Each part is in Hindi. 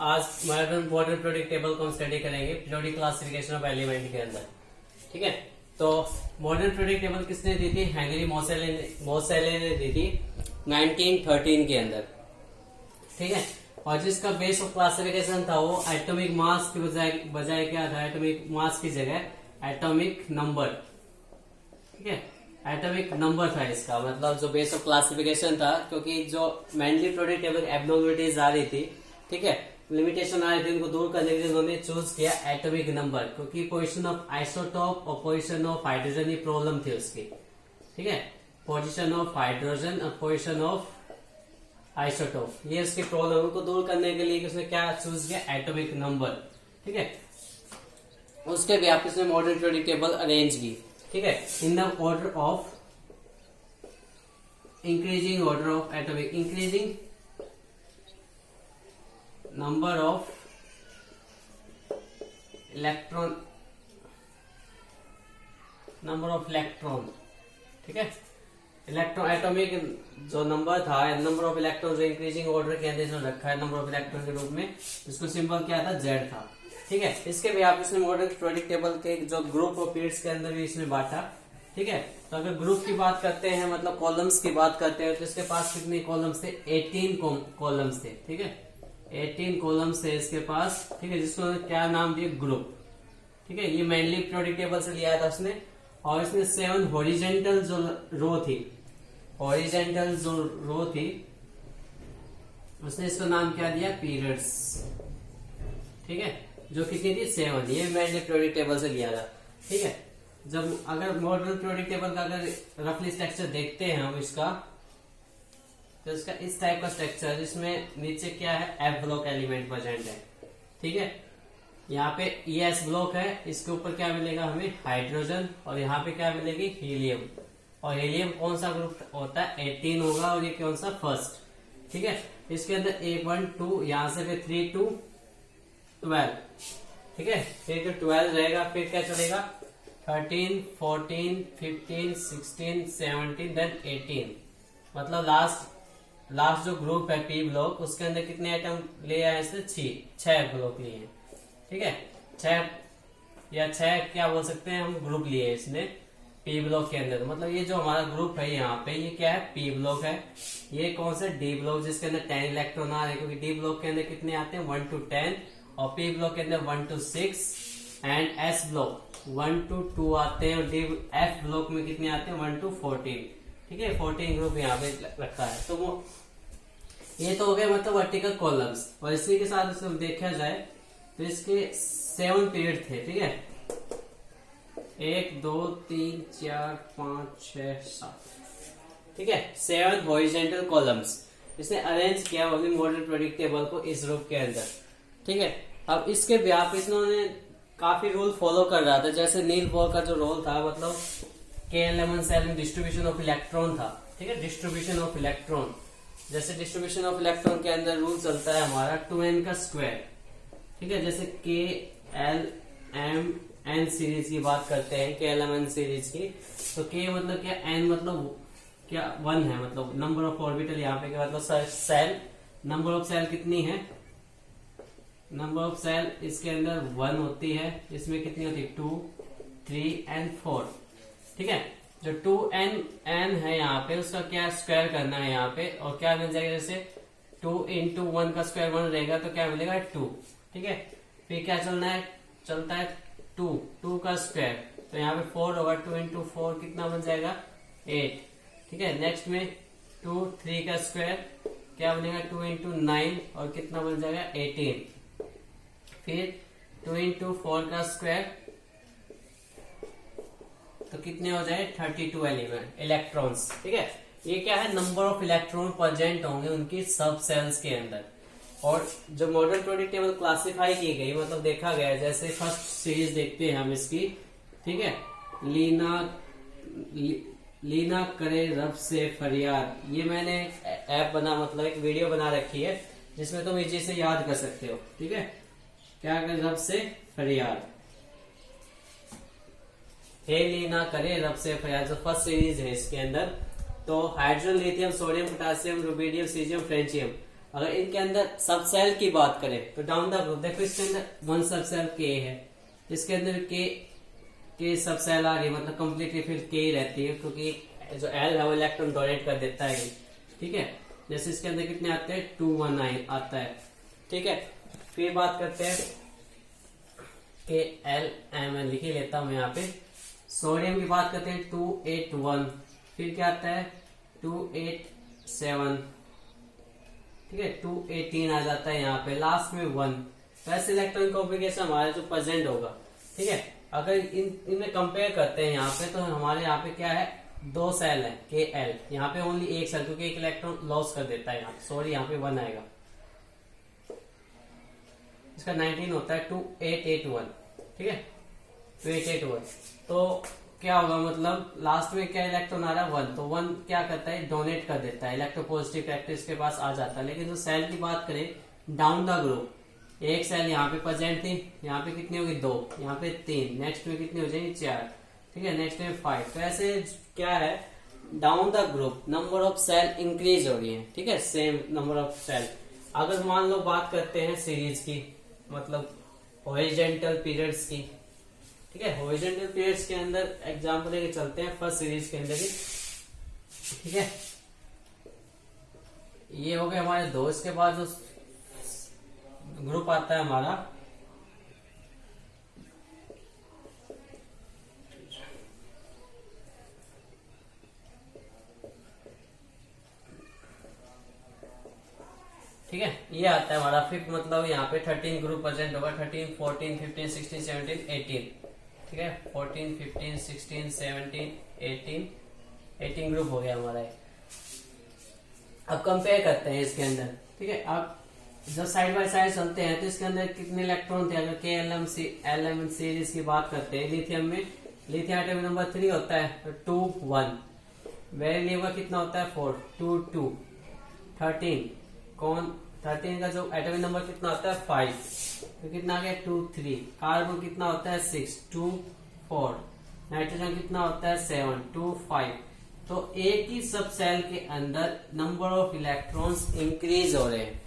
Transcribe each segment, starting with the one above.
आज मॉडर्न पीरियोडिक टेबल को हम स्टडी करेंगे पीरियोडिक क्लासिफिकेशन ऑफ एलिमेंट के अंदर। ठीक है, तो मॉडर्न पीरियोडिक टेबल किसने दी थी? हेनरी मोसेले ने दी थी 1913 के अंदर। ठीक है, और जिसका बेस ऑफ क्लासिफिकेशन था वो एटॉमिक मास की बजाय क्या था? एटॉमिक मास की जगह एटॉमिक नंबर। ठीक है, एटॉमिक नंबर था इसका, मतलब जो बेस ऑफ क्लासिफिकेशन था, क्योंकि जो मेनली पीरियोडिक टेबल एब्नॉर्मलिटीज आ रही थी, ठीक है, लिमिटेशन आ रही थी, उनको दूर करने के लिए उन्होंने चूज किया एटॉमिक नंबर, क्योंकि पोजीशन ऑफ आइसोटोप और position of hydrogen he problem थी उसकी। ठीक है, पोजीशन ऑफ हाइड्रोजन और पोजीशन ऑफ आइसोटोप, ये उसकी प्रॉब्लम को दूर करने के लिए उसने क्या चूज किया? Atomic number. ठीक है, उसके भी आप इसने मॉडर्न पीरियोडिक टेबल अरेंज की। ठीक है, in the order of increasing order of atomic, increasing number of electron, number of electron. ठीक है, इलेक्ट्रॉन एटॉमिक जो नंबर था, नंबर ऑफ इलेक्ट्रॉन जो इंक्रीजिंग ऑर्डर के अंदर जो रखा है नंबर ऑफ इलेक्ट्रॉन के रूप में, इसको सिंबल क्या था? जेड था। ठीक है, इसके भी आप इसने मॉडर्न पीरियोडिक टेबल के जो ग्रुप ऑफ पीरियड्स के अंदर भी इसने बांटा। ठीक है, तो अगर ग्रुप की बात करते हैं, मतलब कॉलम्स की बात करते हैं, तो इसके पास कितने कॉलम्स थे? 18 कॉलम्स थे। ठीक है, 18 कॉलम्स थे इसके पास। ठीक है, जिसको क्या नाम दिया? ग्रुप। ठीक है, ये मेनली पीरियोडिक टेबल से लिया था उसने। और इसने 7 हॉरिजेंटल जो रो थी, हॉरिजेंटल जो रो थी, उसने इसको नाम क्या दिया? पीरियड्स। ठीक है, जो कितनी थी? 7। ये मैंने पीरियोडिक टेबल से लिया था। ठीक है, जब अगर मॉडर्न पीरियोडिक टेबल का अगर रफली स्ट्रक्चर देखते हैं हम इसका, तो इसका इस टाइप का स्ट्रक्चर, जिसमें नीचे क्या है? एफ ब्लॉक एलिमेंट प्रेजेंट है। ठीक है, यहाँ पे एस ब्लॉक है, इसके ऊपर क्या मिलेगा हमें? हाइड्रोजन, और यहाँ पे क्या मिलेगी? हीलियम। और हीलियम कौन सा ग्रुप होता है? 18 होगा, और ये कौन सा? फर्स्ट। ठीक है, इसके अंदर 1 1 2, यहाँ से फिर 3 2 12। ठीक है, 3 to 12 रहेगा, फिर क्या चलेगा? 13 14 15 16 17 देन 18। मतलब लास्ट जो ग्रुप है पी ब्लॉक, उसके अंदर कितने आइटम ले आए? इसने 6 ब्लॉक लिए हैं। ठीक है, 6 या 6 क्या बोल सकते हैं हम? ग्रुप लिए इसने पी ब्लॉक के अंदर। मतलब ये जो हमारा ग्रुप है यहाँ पे, ये क्या है? पी ब्लॉक है। ये कौन सा? डी ब्लॉक, जिसके अंदर 10 इलेक्ट्रॉन आ रहे हैं, क्योंकि डी ब्लॉक के अंदर कितने आते हैं? 1 to 10, और पी ब्लॉक के अंदर 1 to 6, and S block 1 to 2 आते हैं, और डी एफ ब्लॉक में कितने आते हैं? 1 to 14। ठीक है, 14 ग्रुप यहाँ पे रखा है। तो वो ये तो हो गए मतलब वर्टिकल कॉलम्स। और इसी के साथ इसको देखा जाए तो इसके 7 पीरियड थे। ठीक है, 1 2 3 4 5 6 7। ठीक है, 7 हॉरिजेंटल कॉलम्स इसने अरेंज किया मॉडर्न पीरियोडिक टेबल को इस रूप के अंदर। ठीक है, अब इसके व्याप इन्होंने काफी रूल फॉलो कर रहा था। जैसे नील बोर का जो रोल था, मतलब K11 सेल में डिस्ट्रीब्यूशन ऑफ इलेक्ट्रॉन था। ठीक है, डिस्ट्रीब्यूशन ऑफ इलेक्ट्रॉन, जैसे डिस्ट्रीब्यूशन ऑफ इलेक्ट्रॉन के अंदर रूल चलता है हमारा 2n का स्क्वायर। ठीक है, जैसे KLMN सीरीज की बात करते हैं, KLMN सीरीज की, तो K मतलब क्या? N मतलब क्या? 1 है, मतलब नंबर ऑफ ऑर्बिटल। यहाँ पे क्या मतलब? सेल, नंबर ऑफ सेल कितनी है? नंबर ऑफ सेल इसके अंदर 1 होती है, इसमें कितनी होती है? 2 3 एंड 4। ठीक है, जो 2n है यहाँ पे, उसका क्या स्क्वायर करना है यहाँ पे, और क्या मिल जाएगा? जैसे 2 into 1 का स्क्वायर 1 रहेगा, तो क्या मिलेगा? 2। ठीक है, फिर क्या चलता है 2 का स्क्वायर, तो यहाँ पे 4 होगा, 2 into 4 कितना बन जाएगा? 8। ठीक है, नेक्स्ट में 2 3 का स्क्वायर क्या बनेगा? 2 into 9, और कितना बन जाएगा? 18। फिर 2 into 4 का स्क्वायर, तो कितने हो जाए? 32 इलेक्ट्रॉन्स। ठीक है, ये क्या है? नंबर ऑफ इलेक्ट्रॉन प्रेजेंट होंगे उनकी सब सेल्स के अंदर। और जो मॉडर्न पीरियोडिक टेबल क्लासिफाई की गई, मतलब देखा गया, जैसे फर्स्ट सीरीज देखते हैं हम इसकी। ठीक है, लीना करे रब से फरियाद, ये मैंने ऐप मतलब एक वीडियो बना रखी है, जिसमें तुम इजी से याद कर सकते हो। ठीक है, क्या करे? रब से फरियाद, हे लीना करे रब से फरियाद, जो फर्स्ट सीरीज है इसके अंदर। तो hydrogen, lithium, sodium, potassium, rubidium, caesium, फ्रेंचियम, अगर इनके अंदर सब सेल की बात करें तो डाउन द ग्रुप देखो, इसके अंदर वन सब सेल के है, इसके अंदर के सब सेल आ रही है, मतलब कंप्लीटली फिर के ही रहती है, क्योंकि जो एल है वो इलेक्ट्रॉन डोनेट कर देता है, ठीक है। जैसे इसके अंदर कितने आते हैं, 2 1 9 आता है, ठीक है। फिर बात करते हैं के एल एम एन, लिख ही लेता हूं यहाँ पे। सोडियम की बात करते हैं 2 8 1, फिर क्या आता है 2 8 7, ठीक है, 2 18 आ जाता है यहाँ पे, लास्ट में 1। तो ऐसे इलेक्ट्रॉन कॉन्फ़िगरेशन हमारा जो प्रेजेंट होगा, ठीक है। अगर इनमें कंपेयर करते हैं यहाँ पे, तो हमारे यहाँ पे क्या है, 2 सेल है के एल, यहाँ पे ओनली एक सेल, क्योंकि एक इलेक्ट्रॉन लॉस कर देता है यहाँ, सॉरी यहाँ पे 1 आएगा, इसका 19 होता है 2 8 8 1, ठीक है, 2 8 8 1। तो क्या होगा, मतलब लास्ट में क्या इलेक्ट्रॉन आ रहा है 1, तो 1 क्या करता है, डोनेट कर देता है, इलेक्ट्रोपॉजिटिव कैरेक्टर इसके पास आ जाता है। लेकिन जो सेल की बात करें डाउन द ग्रुप, एक सेल यहाँ पे प्रेजेंट थी, यहाँ पे कितनी होगी 2, यहाँ पे 3, नेक्स्ट में कितनी हो जाएगी 4, ठीक है, नेक्स्ट में 5। तो ऐसे क्या है, down the group number of cell increase हो रही है, ठीक है, सेम नंबर ऑफ सेल। अगर मान लो बात करते हैं सीरीज की, मतलब हॉरिजॉन्टल पीरियड्स की, ठीक है, हॉरिजॉन्टल पीरियड्स के अंदर एग्जांपल लेके चलते हैं फर्स्ट सीरीज के अंदर ही, ठीक है। ये हो गए हमारे 2, इसके बाद जो ग्रुप आता है हमारा, ठीक है, ये आता है हमारा फिफ्थ, मतलब यहाँ पे 13 ग्रुप प्रेजेंट होगा, 13 14 15 16 17 18, ठीक है, 14 15 16 17 18 ग्रुप हो गया हमारा। अब कंपेयर करते हैं इसके अंदर, ठीक है। अब जब साइड बाय साइड चलते हैं तो इसके अंदर कितने इलेक्ट्रॉन थे, अगर के एल एम सीरीज की बात करते हैं, लिथियम में लिथियम एटॉमिक नंबर 3 होता है, 2 1, बेरिलियम का कितना होता है 4 2 2, 13 का जो एटॉमिक नंबर कितना होता है 5, तो कितना आ गया 2 3, कार्बन कितना होता है 6 2 4, नाइट्रोजन कितना होता है 7 2 5। तो एक ही सब सेल के अंदर नंबर ऑफ इलेक्ट्रॉन्स इंक्रीज हो रहे हैं,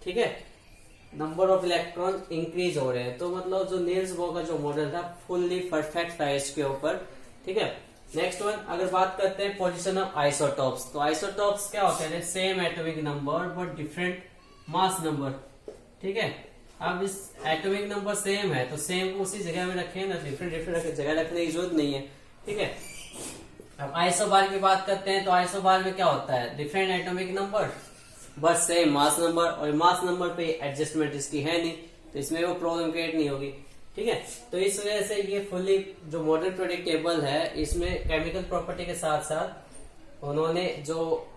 ठीक है, नंबर ऑफ इलेक्ट्रॉन इंक्रीज हो रहे हैं। तो मतलब जो नील्स बोर का जो मॉडल था फुल्ली परफेक्ट था इसके ऊपर, ठीक है। नेक्स्ट वन, अगर बात करते हैं पोजीशन ऑफ आइसोटॉप्स, तो आइसोटॉप्स क्या होते हैं, same atomic number but different mass number, ठीक है। अब इस एटॉमिक नंबर सेम है तो सेम उसी जगह में रखें ना, डिफरेंट जगह रखने की जरूरत नहीं है, ठीक है। अब आइसोबार की बात करते हैं तो आइसोबार में क्या होता है, डिफरेंट एटॉमिक नंबर बस सेम मास नंबर, और मास नंबर पे एडजस्टमेंट इसकी है नहीं, तो इसमें वो प्रॉब्लम क्रिएट नहीं होगी, ठीक है। तो इस वजह से ये फुल्ली जो मॉडर्न पीरियोडिक टेबल है, इसमें केमिकल प्रॉपर्टी के साथ साथ उन्होंने जो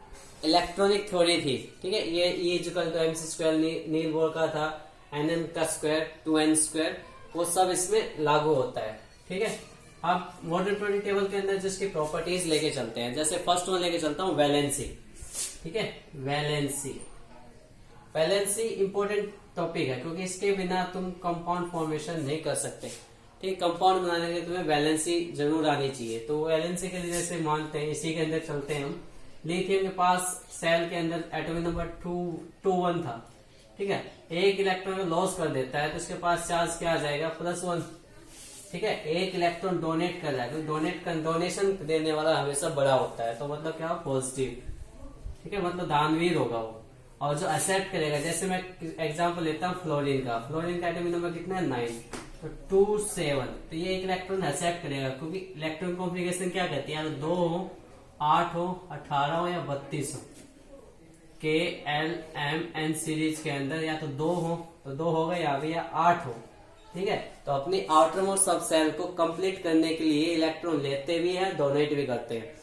इलेक्ट्रॉनिक थ्योरी थी, ठीक है, ये equal to mc square Niels Bohr का था, nn का स्क्वायर 2n स्क्वायर, वो सब इसमें लागू होता है, ठीक है। अब मॉडर्न पीरियोडिक टेबल के अंदर जिसकी प्रॉपर्टीज लेके चलते हैं, जैसे फर्स्ट वन लेके चलता हूँ वैलेंसी, ठीक है, वैलेंसी इंपॉर्टेंट टॉपिक है, क्योंकि इसके बिना तुम कंपाउंड फॉर्मेशन नहीं कर सकते, ठीक। कंपाउंड बनाने के लिए तुम्हें वैलेंसी जरूर आनी चाहिए। तो वैलेंसी के लिए जैसे मानते हैं, इसी के अंदर चलते हैं हम। लिथियम के पास सेल के अंदर एटॉमिक नंबर 2 1 था, ठीक है, एक इलेक्ट्रॉन लॉस कर देता है तो इसके पास चार्ज क्या आ जाएगा +1, ठीक है। एक इलेक्ट्रॉन डोनेट कर रहा है तो डोनेशन देने वाला हमेशा बड़ा होता है, तो मतलब क्या पॉजिटिव, ठीक है, मतलब दानवीर होगा वो। और जो एक्सेप्ट करेगा, जैसे मैं एग्जांपल लेता हूँ फ्लोरीन का एटॉमिक नंबर कितना है 9, तो 2 7, तो ये एक इलेक्ट्रॉन एक्सेप्ट करेगा, क्योंकि इलेक्ट्रॉन कॉन्फ़िगरेशन क्या कहती है, 2 हो 8 हो 18 हो या 32 हो, के एल एम एन सीरीज के अंदर या तो 2 हो तो 2 होगा या 8 हो, ठीक है। तो अपनी आउटर मोस्ट सब सेल को कंप्लीट करने के लिए इलेक्ट्रॉन लेते भी हैं, डोनेट भी करते हैं,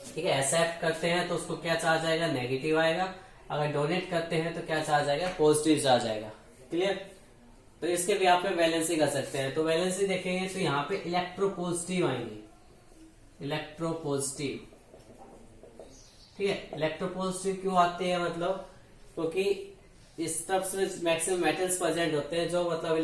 ठीक है। एक्सेप्ट करते हैं तो उसको क्या चार्ज आएगा, नेगेटिव आएगा। अगर डोनेट करते हैं तो क्या चार्ज आएगा, पॉजिटिव चार्ज आएगा, क्लियर। तो इसके भी आप वैलेंसी कर सकते हैं। तो वैलेंसी देखेंगे तो यहाँ पे इलेक्ट्रोपॉजिटिव आएंगे, इलेक्ट्रोपॉजिटिव, ठीक है। इलेक्ट्रोपॉजिटिव क्यों आते हैं, मतलब क्योंकि इस तरफ से मैक्सिमम मेटल्स प्रेजेंट होते हैं जो मतलब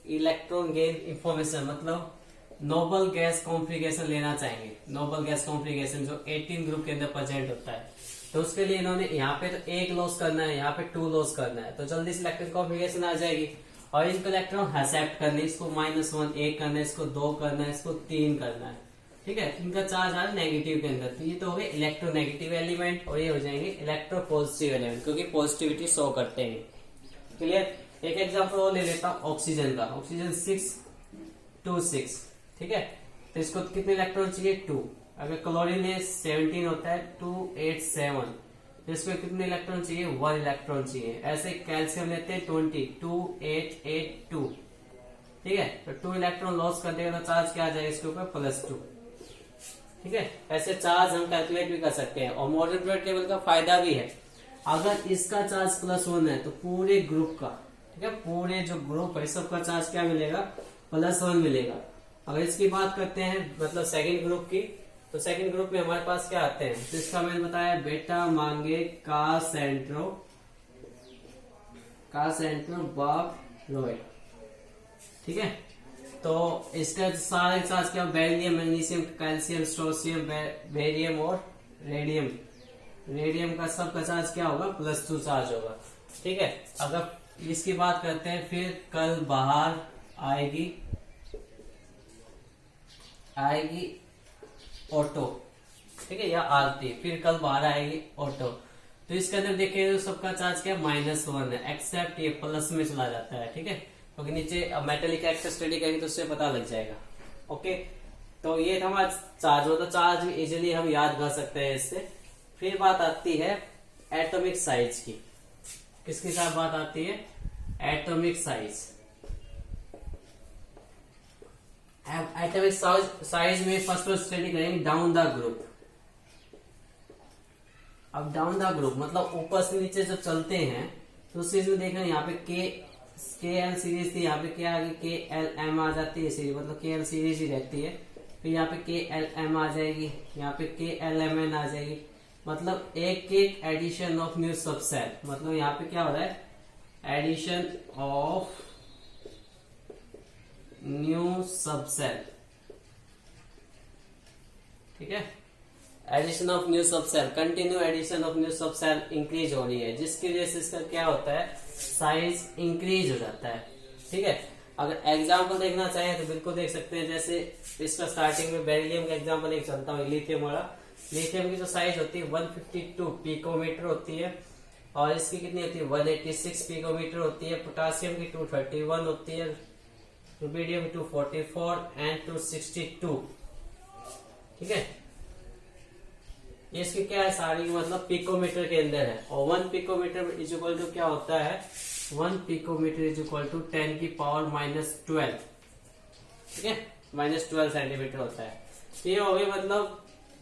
इलेक्ट्रॉन गेन इंफॉर्मेशन, मतलब नोबल गैस कॉन्फ़िगरेशन लेना चाहेंगे। नोबल गैस कॉन्फ़िगरेशन जो 18 ग्रुप के अंदर प्रेजेंट होता है, तो उसके लिए इन्होंने यहाँ पे तो एक लॉस करना है, यहाँ पे 2 लॉस करना है, तो जल्दी से इलेक्ट्रॉन कॉन्फ़िगरेशन आ जाएगी। और इनको इलेक्ट्रॉन एक्सेप्ट करने, इसको -1 1 करना है, इसको 2 करना है, इसको 3 करना है, ठीक है। इनका चार्ज आ रहा है नेगेटिव के अंदर, तो ये तो हो गए इलेक्ट्रोनेगेटिव एलिमेंट और ये हो जाएंगे इलेक्ट्रोपॉजिटिव एलिमेंट, क्योंकि पॉजिटिविटी शो करते हैं। क्लियर। एक एग्जांपल और ले लेता हूं ऑक्सीजन का। ऑक्सीजन 626, ठीक है। तो इसको कितने इलेक्ट्रॉन चाहिए? 2। अगर क्लोरीन है 17 होता है 287, तो इसको कितने इलेक्ट्रॉन चाहिए? 1 इलेक्ट्रॉन चाहिए। ऐसे कैल्शियम लेते हैं 20, 2882, ठीक है। तो 2 इलेक्ट्रॉन लॉस कर देगा तो चार्ज क्या आ जाएगा इसके ऊपर? +2, ठीक है। ऐसे चार्ज हम कैलकुलेट भी कर सकते हैं और मॉडर्न पीरियोडिक टेबल का फायदा भी है। अगर इसका चार्ज +1 है तो पूरे ग्रुप का, ठीक है, पूरे जो ग्रुप है सबका चार्ज क्या मिलेगा? +1 मिलेगा। अगर इसकी बात करते हैं मतलब सेकंड ग्रुप की, तो सेकंड ग्रुप में हमारे पास क्या आते हैं? तो इसका मैंने बताया बेटा मांगे का सेंट्रो बारोइड, ठीक है। तो इसका सारे चार्ज क्या? Beryllium, magnesium, calcium, strontium, barium और रेडियम। रेडियम का सबका चार्ज क्या होगा? +2 चार्ज होगा, ठीक है। अगर इसकी बात करते हैं फिर कल बाहर आएगी ऑटो, ठीक है, या आरती, फिर कल बाहर आएगी ऑटो। तो इसके अंदर देखिए तो सबका चार्ज क्या? -1 है, एक्सेप्ट ये प्लस में चला जाता है, ठीक है, क्योंकि नीचे मेटेलिक एक्ट स्टडी करेंगे तो उससे पता लग जाएगा। ओके, तो ये था हमारा चार्ज, मतलब चार्ज भी इजीली हम याद कर सकते हैं इससे। फिर बात आती है एटॉमिक साइज की। किसके साथ बात आती है? Atomic size. एटॉमिक साइज में फर्स्ट स्टडी करेंगे डाउन द ग्रुप। अब डाउन द ग्रुप मतलब ऊपर से नीचे जब चलते हैं तो उस चीज में देखना, यहाँ पे के एल सीरीज थी, यहाँ पे क्या आ गई? के एल एम आ जाती है सीरीज, मतलब के एल सीरीज ही रहती है। फिर यहाँ पे के एल एम आ जाएगी, यहाँ पे के एल एम एन आ जाएगी, मतलब एक एडिशन ऑफ न्यू सबसेल। मतलब यहाँ पे क्या हो रहा है? एडिशन ऑफ न्यू सबसेल, ठीक है। Addition of new subshell, continue addition of new subshell increase हो रही है, जिसकी वजह से इसका क्या होता है? साइज इंक्रीज हो जाता है, ठीक है। अगर एग्जांपल देखना चाहें तो बिल्कुल देख सकते हैं। जैसे इसका स्टार्टिंग में बेरिलियम का एग्जांपल एक चलता हूँ, लिथियम वाला। लिथियम की जो साइज होती है 152 पिकोमीटर होती है और इसकी कितनी होती है? 186 पिकोमीटर होती है। पोटासियम की 231 होती है, रुबिडियम 244 एंड 262, ठीक है। ये इसकी क्या है? सारी मतलब पिकोमीटर के अंदर है। और 1 पिकोमीटर इज इक्वल टू क्या होता है? 1 पिकोमीटर इज इक्वल टू 10 की पावर -12, ठीक है, -12 सेंटीमीटर होता है। तो ये हो गई मतलब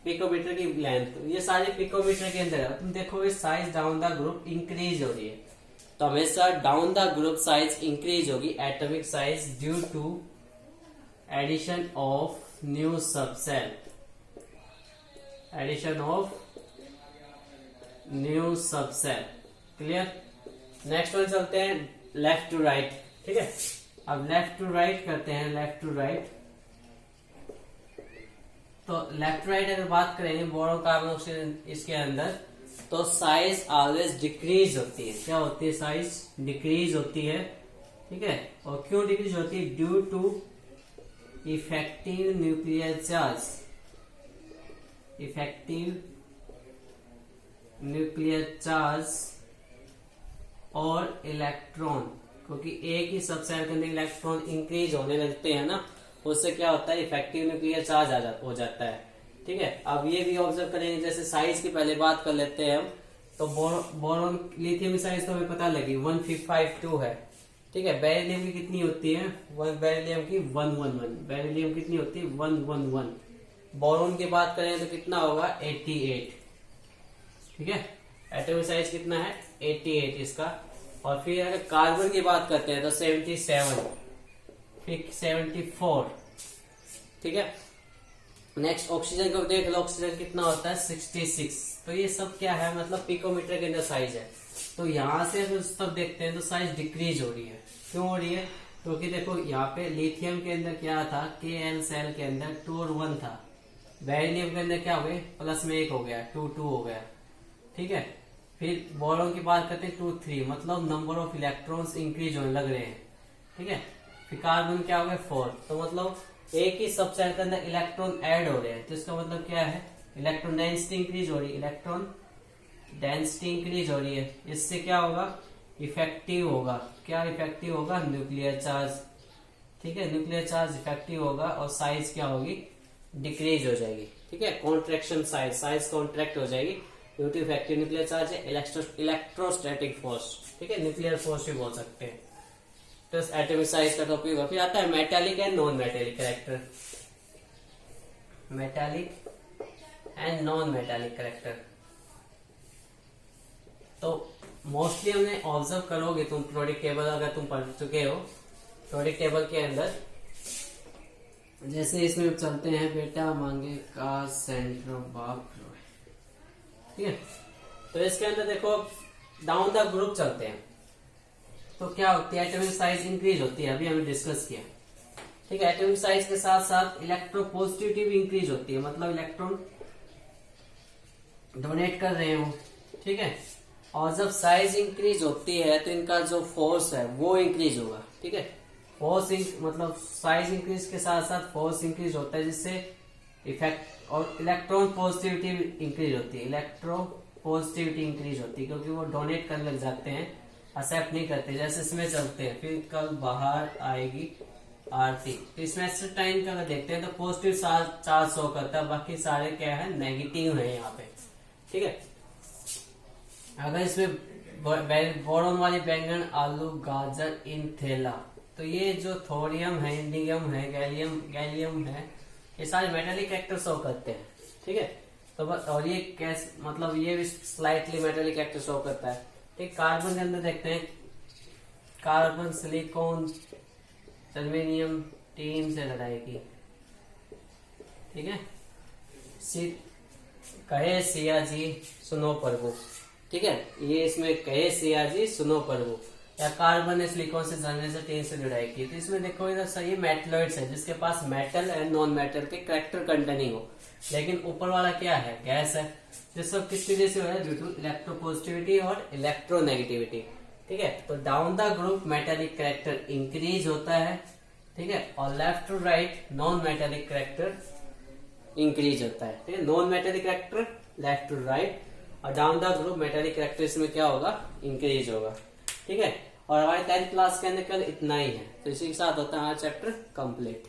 पिकोमीटर की लेंथ। ये सारे पिकोमीटर के अंदर है। तुम देखोगे size down the group increase हो रही है, तो हमेशा down the group size increase होगी, atomic size, due to addition of new subshell. Addition of new subshell, clear. Next one चलते हैं लेफ्ट टू राइट, ठीक है। अब लेफ्ट टू राइट करते हैं, लेफ्ट टू राइट। तो लेफ्ट राइट अगर बात करेंगे बोरोन कार्बन ऑक्सीजन इसके अंदर, तो साइज ऑलवेज डिक्रीज होती है। क्या होती है? साइज डिक्रीज होती है, ठीक है। और क्यों डिक्रीज होती है? Due to effective nuclear charge, effective nuclear charge और इलेक्ट्रॉन, क्योंकि एक ही सबसेल के अंदर इलेक्ट्रॉन इंक्रीज होने लगते हैं ना, उससे क्या होता है? इफेक्टिव न्यूक्लियर चार्ज हो जाता है, ठीक है। अब ये भी ऑब्जर्व करेंगे, जैसे साइज की पहले बात कर लेते हैं हम। तो बोरोन लिथियम की साइज तो हमें पता लगी 152 है, ठीक है। बेरिलियम की कितनी होती है? बेरिलियम की 111, बेरिलियम कितनी होती है? 111। बोरोन की बात करें तो कितना होगा? 88, ठीक है। एटॉमिक साइज कितना है? 88 इसका। और फिर अगर कार्बन की बात करते हैं तो 77, फिर 74, ठीक है। नेक्स्ट ऑक्सीजन को देख लो, ऑक्सीजन कितना होता है? 66। तो ये सब क्या है? मतलब पिकोमीटर के अंदर साइज है। तो यहां से सब देखते हैं तो साइज डिक्रीज हो रही है। क्यों हो रही है? क्योंकि देखो यहाँ पे लिथियम के अंदर क्या था? KL सेल के अंदर 2 और 1 था। बेरिलियम के अंदर क्या हो गया? प्लस में 1 हो गया, 2 2 हो गया, ठीक है। फिर बोरॉन की बात करते हैं 2 3, मतलब नंबर ऑफ इलेक्ट्रॉन्स इंक्रीज होने लग रहे हैं, ठीक है। फिर कार्बन क्या हो गया 4, तो मतलब एक ही सब शेल के अंदर इलेक्ट्रॉन ऐड हो रहे हैं, तो इसका मतलब क्या है, इलेक्ट्रॉन डेंसिटी इंक्रीज हो रही है, इलेक्ट्रॉन डेंसिटी इंक्रीज हो रही है। इससे क्या होगा, इफेक्टिव होगा, क्या इफेक्टिव होगा, न्यूक्लियर चार्ज, ठीक है। न्यूक्लियर चार्ज इफेक्टिव होगा और साइज क्या होगी, डिक्रीज हो जाएगी, ठीक है। कॉन्ट्रैक्शन साइज, साइज कॉन्ट्रैक्ट हो जाएगी due to effective nuclear charge है, इलेक्ट्रोस्टैटिक फोर्स, ठीक है, न्यूक्लियर फोर्स भी बोल सकते हैं। तो एटॉमिक साइज का टॉपिक होगा। फिर आता है metallic and non metallic character, metallic and non metallic character. तो मोस्टली हमने ऑब्जर्व करोगे तुम प्रोडिक्ट टेबल, अगर तुम पढ़ चुके हो प्रोडिक्ट टेबल के अंदर, जैसे इसमें चलते हैं बेटा मांगे का सेंटर बाप, ठीक है। तो इसके अंदर देखो डाउन द ग्रुप चलते हैं, तो क्या होती है, एटॉमिक साइज इंक्रीज होती है, अभी हमने डिस्कस किया, ठीक है। एटॉमिक साइज के साथ साथ इलेक्ट्रोपॉजिटिविटी भी इंक्रीज होती है, मतलब इलेक्ट्रॉन डोनेट कर रहे हो, ठीक है। और जब साइज इंक्रीज होती है तो इनका जो फोर्स है वो इंक्रीज होगा, ठीक है। फोर्स मतलब साइज इंक्रीज के साथ साथ फोर्स इंक्रीज होता है, जिससे इफेक्ट और इलेक्ट्रॉन पॉजिटिविटी इंक्रीज होती है, इलेक्ट्रो पॉजिटिविटी इंक्रीज होती है, क्योंकि वो डोनेट करने लग जाते हैं, एक्सेप्ट नहीं करते, जैसे इसमें चलते हैं। फिर कल बाहर आएगी आरती, तो इसमें एसिटाइन का अगर देखते हैं तो पॉजिटिव चार्ज शो करता है, बाकी सारे क्या है, नेगेटिव है यहाँ पे, ठीक है। अगर इसमें बोरॉन वाली बैंगन, आलू, गाजर, इन थैला, तो ये जो थोरियम है, इंडियम है, गैलियम है, ये सारे मेटालिक कैरेक्टर शो करते हैं, ठीक है। तो बस, और ये कैसे, मतलब ये भी स्लाइटली मेटालिक कैरेक्टर शो करता है, ठीक। कार्बन के अंदर देखते हैं, कार्बन, सिलिकॉन, जर्मेनियम, टीन से लड़ाई की, ठीक है। कहे सिया जी सुनो प्रभु, ठीक है, ये इसमें कहे सिया जी सुनो प्रभु, या कार्बन ने सिलिकॉन से, जर्मेनियम से, टीन से लड़ाई की। तो इसमें देखो इधर सही मेटलॉइड्स है, जिसके पास मेटल एंड नॉन मेटल के कैरेक्टर कंटेनिंग हो, लेकिन ऊपर वाला क्या है, गैस है। ये सब किस वजह से हो रहा है, ड्यू टू इलेक्ट्रोपॉजिटिविटी और इलेक्ट्रोनेगेटिविटी, ठीक है। तो down the group metallic character increase होता है, ठीक है, और left to right non metallic character increase होता है, ठीक है। Non metallic character left to right, और down the group metallic character इसमें क्या होगा, इंक्रीज होगा, ठीक है। और हमारे 10th क्लास के अंदर कल इतना ही है, तो इसी के साथ होता है हमारा चैप्टर कंप्लीट।